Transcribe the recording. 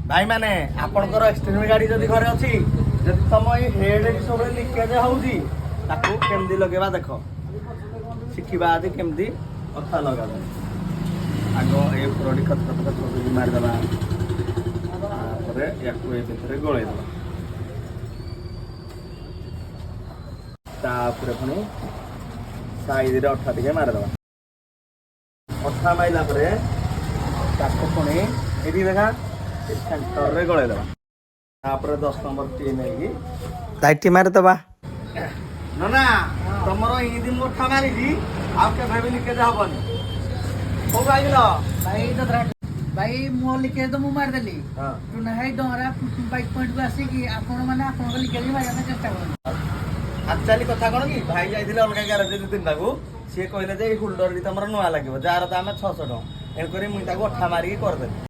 भाई माने आपनकर एक्सटेंड गाड़ी जदि घरे अछि जदि तम ए हेड सब लीकेज होउजी ताको केमदी लगेबा देखो शिखिबा आदि केमदी अथा लगाबा आगो ए प्रोडी कत भी मार दबा तापर याकू ए भितरे गोळे दबा तापर पुणी साइड रे अठा टिके मार दबा अठा माइला परे ताको पुणी एदी देखा सेंटर रे गोळे दबा तापर 10 नंबर टी नेगी लाइट मार दबा ना ना तमरो ई दिन अठा मारी जी आ के भाई लीकेज हबनी हो गाइलो भाई तो भाई मो लिखे तो मु मार देली हां तू नाही डोरा बाइक पॉइंट को आसी कि आपण माने आपण को लिखे मारिया ना चेष्टा करू एक्चुअली कथा कोन कि भाई जाइथिले अलगा गैरेज दे दिन लागू से कहले जे होल्डर दी तमरो नवा लागिवो जार दाम 600 टका एन करी मुई ताको अठा मारी कर देली।